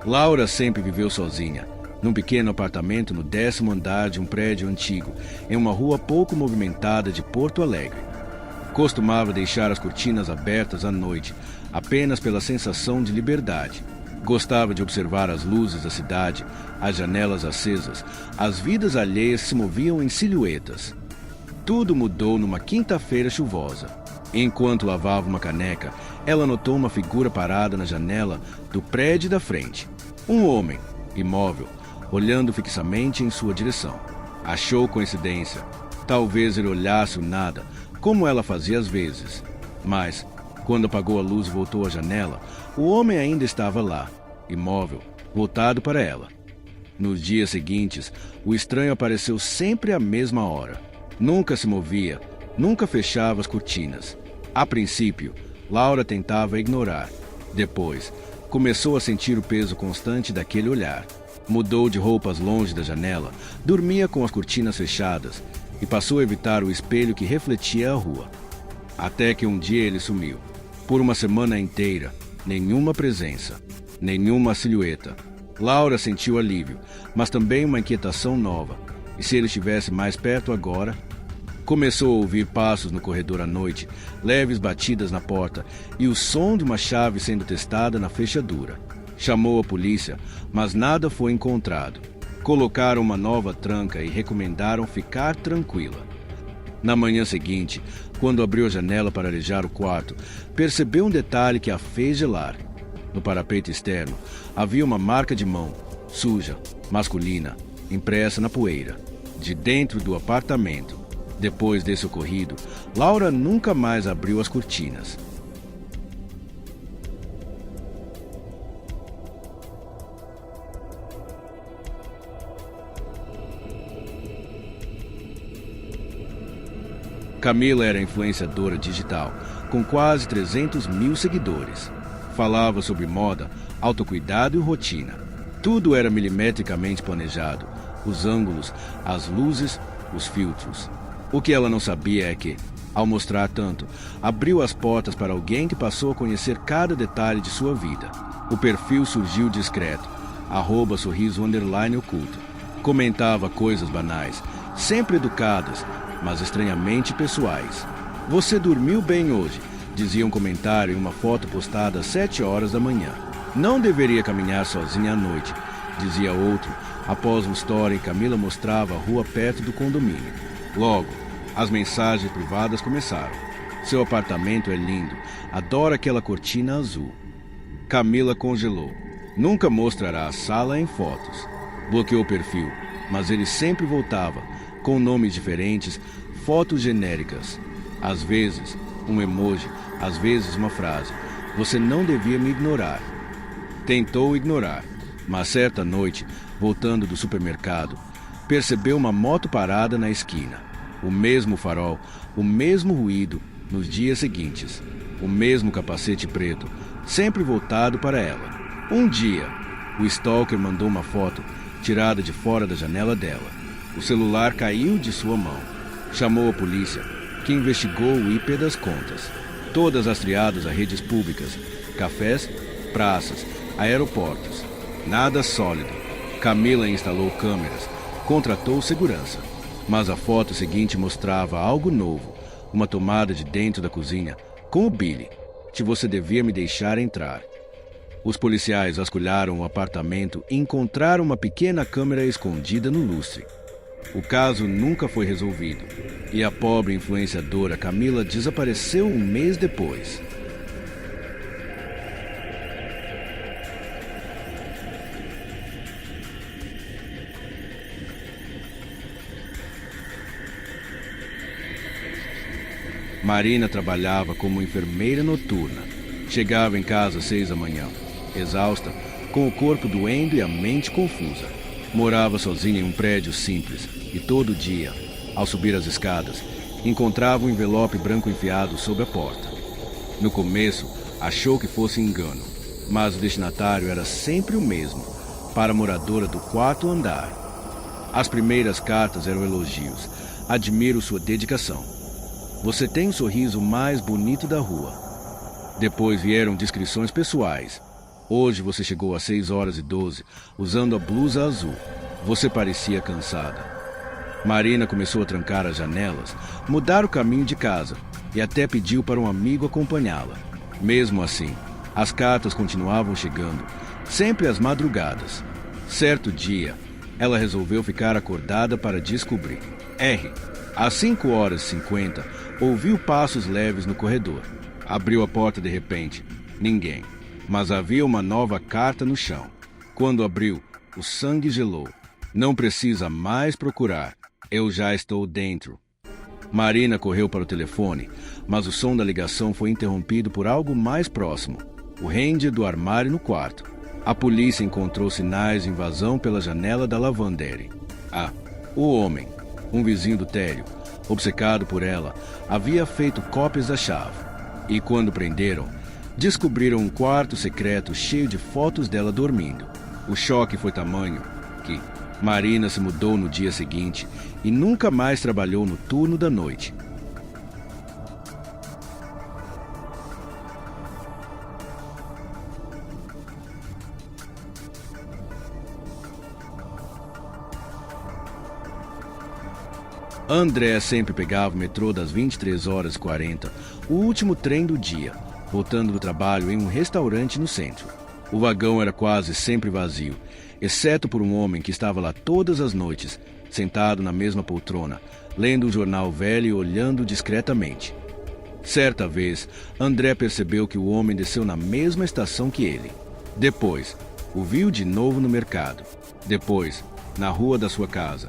Laura sempre viveu sozinha, num pequeno apartamento no 10º andar de um prédio antigo, em uma rua pouco movimentada de Porto Alegre. Costumava deixar as cortinas abertas à noite, apenas pela sensação de liberdade. Gostava de observar as luzes da cidade, as janelas acesas, as vidas alheias se moviam em silhuetas. Tudo mudou numa quinta-feira chuvosa. Enquanto lavava uma caneca, ela notou uma figura parada na janela do prédio da frente. Um homem, imóvel, olhando fixamente em sua direção. Achou coincidência. Talvez ele olhasse o nada, como ela fazia às vezes. Mas, quando apagou a luz e voltou à janela, o homem ainda estava lá, imóvel, voltado para ela. Nos dias seguintes, o estranho apareceu sempre à mesma hora. Nunca se movia, nunca fechava as cortinas. A princípio, Laura tentava ignorar. Depois, começou a sentir o peso constante daquele olhar. Mudou de roupas longe da janela, dormia com as cortinas fechadas e passou a evitar o espelho que refletia a rua. Até que um dia ele sumiu. Por uma semana inteira, nenhuma presença, nenhuma silhueta. Laura sentiu alívio, mas também uma inquietação nova. E se ele estivesse mais perto agora? Começou a ouvir passos no corredor à noite, leves batidas na porta e o som de uma chave sendo testada na fechadura. Chamou a polícia, mas nada foi encontrado. Colocaram uma nova tranca e recomendaram ficar tranquila. Na manhã seguinte, quando abriu a janela para arejar o quarto, percebeu um detalhe que a fez gelar. No parapeito externo, havia uma marca de mão, suja, masculina, impressa na poeira, de dentro do apartamento. Depois desse ocorrido, Laura nunca mais abriu as cortinas. Camila era influenciadora digital, com quase 300 mil seguidores. Falava sobre moda, autocuidado e rotina. Tudo era milimetricamente planejado. Os ângulos, as luzes, os filtros. O que ela não sabia é que, ao mostrar tanto, abriu as portas para alguém que passou a conhecer cada detalhe de sua vida. O perfil surgiu discreto, @sorriso_oculto. Comentava coisas banais, sempre educadas, mas estranhamente pessoais. "Você dormiu bem hoje", dizia um comentário em uma foto postada às 7 horas da manhã. "Não deveria caminhar sozinha à noite", dizia outro, após um story em que Camila mostrava a rua perto do condomínio. Logo, as mensagens privadas começaram. "Seu apartamento é lindo. Adoro aquela cortina azul." Camila congelou. Nunca mostrará a sala em fotos. Bloqueou o perfil, mas ele sempre voltava, com nomes diferentes, fotos genéricas. Às vezes, um emoji, às vezes uma frase. "Você não devia me ignorar." Tentou ignorar, mas certa noite, voltando do supermercado, percebeu uma moto parada na esquina. O mesmo farol, o mesmo ruído nos dias seguintes. O mesmo capacete preto, sempre voltado para ela. Um dia, o stalker mandou uma foto tirada de fora da janela dela. O celular caiu de sua mão. Chamou a polícia, que investigou o IP das contas. Todas rastreadas a redes públicas, cafés, praças, aeroportos. Nada sólido. Camila instalou câmeras, contratou segurança. Mas a foto seguinte mostrava algo novo. Uma tomada de dentro da cozinha, com o Billy, que "você devia me deixar entrar." Os policiais vasculharam o apartamento e encontraram uma pequena câmera escondida no lustre. O caso nunca foi resolvido, e a pobre influenciadora Camila desapareceu um mês depois. Marina trabalhava como enfermeira noturna. Chegava em casa às 6 da manhã, exausta, com o corpo doendo e a mente confusa. Morava sozinha em um prédio simples e todo dia, ao subir as escadas, encontrava um envelope branco enfiado sob a porta. No começo, achou que fosse engano, mas o destinatário era sempre o mesmo, para a moradora do 4º andar. As primeiras cartas eram elogios. "Admiro sua dedicação. Você tem o sorriso mais bonito da rua." Depois vieram descrições pessoais. Hoje você chegou às 6h12, usando a blusa azul. Você parecia cansada. Marina começou a trancar as janelas, mudar o caminho de casa e até pediu para um amigo acompanhá-la. Mesmo assim, as cartas continuavam chegando, sempre às madrugadas. Certo dia, ela resolveu ficar acordada para descobrir. Às 5h50, ouviu passos leves no corredor. Abriu a porta de repente. Ninguém. Mas havia uma nova carta no chão. Quando abriu, o sangue gelou. Não precisa mais procurar. Eu já estou dentro. Marina correu para o telefone, mas o som da ligação foi interrompido por algo mais próximo. O rende do armário no quarto. A polícia encontrou sinais de invasão pela janela da lavanderie. O homem, um vizinho do térreo, obcecado por ela, havia feito cópias da chave. E quando prenderam, descobriram um quarto secreto cheio de fotos dela dormindo. O choque foi tamanho que Marina se mudou no dia seguinte e nunca mais trabalhou no turno da noite. André sempre pegava o metrô das 23h40, o último trem do dia, voltando do trabalho em um restaurante no centro. O vagão era quase sempre vazio, exceto por um homem que estava lá todas as noites, sentado na mesma poltrona, lendo um jornal velho e olhando discretamente. Certa vez, André percebeu que o homem desceu na mesma estação que ele. Depois, o viu de novo no mercado. Depois, na rua da sua casa.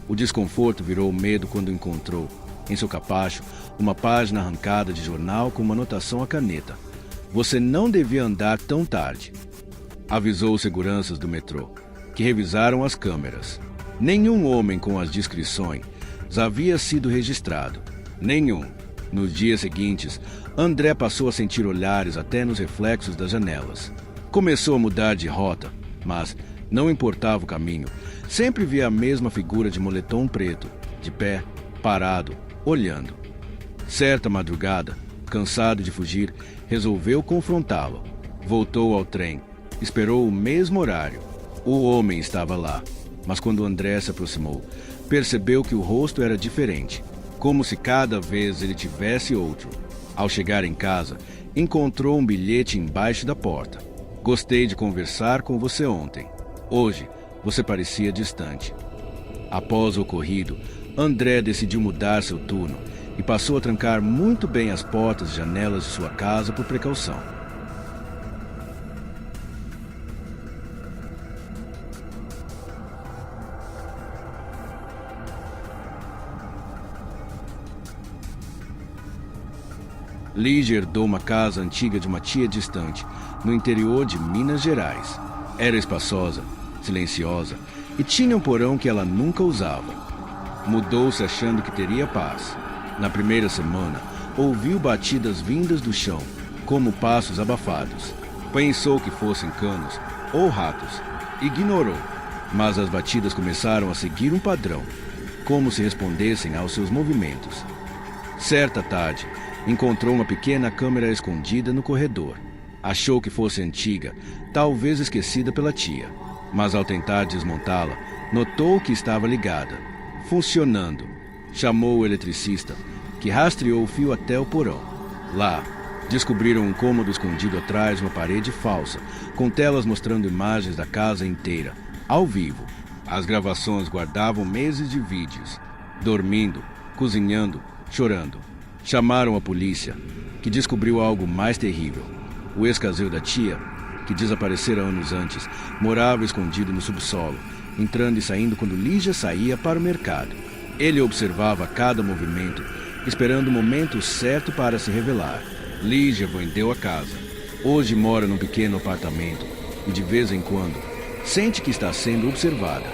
O desconforto virou medo quando encontrou, em seu capacho, uma página arrancada de jornal com uma anotação à caneta. Você não devia andar tão tarde. Avisou os seguranças do metrô, que revisaram as câmeras. Nenhum homem com as descrições havia sido registrado. Nenhum. Nos dias seguintes, André passou a sentir olhares até nos reflexos das janelas. Começou a mudar de rota, mas não importava o caminho. Sempre via a mesma figura de moletom preto, de pé, parado, olhando. Certa madrugada, cansado de fugir, resolveu confrontá-lo. Voltou ao trem. Esperou o mesmo horário. O homem estava lá, mas quando André se aproximou, percebeu que o rosto era diferente, como se cada vez ele tivesse outro. Ao chegar em casa, encontrou um bilhete embaixo da porta. Gostei de conversar com você ontem. Hoje, você parecia distante. Após o ocorrido, André decidiu mudar seu turno e passou a trancar muito bem as portas e janelas de sua casa por precaução. Lígia herdou uma casa antiga de uma tia distante, no interior de Minas Gerais. Era espaçosa, silenciosa e tinha um porão que ela nunca usava. Mudou-se achando que teria paz. Na primeira semana, ouviu batidas vindas do chão, como passos abafados. Pensou que fossem canos ou ratos. Ignorou, mas as batidas começaram a seguir um padrão, como se respondessem aos seus movimentos. Certa tarde, encontrou uma pequena câmera escondida no corredor. Achou que fosse antiga, talvez esquecida pela tia. Mas ao tentar desmontá-la, notou que estava ligada, funcionando. Chamou o eletricista, que rastreou o fio até o porão. Lá, descobriram um cômodo escondido atrás de uma parede falsa, com telas mostrando imagens da casa inteira, ao vivo. As gravações guardavam meses de vídeos, dormindo, cozinhando, chorando. Chamaram a polícia, que descobriu algo mais terrível. O ex-caseiro da tia, que desaparecera anos antes, morava escondido no subsolo, entrando e saindo quando Lígia saía para o mercado. Ele observava cada movimento, esperando o momento certo para se revelar. Lígia vendeu a casa. Hoje mora num pequeno apartamento e, de vez em quando, sente que está sendo observada.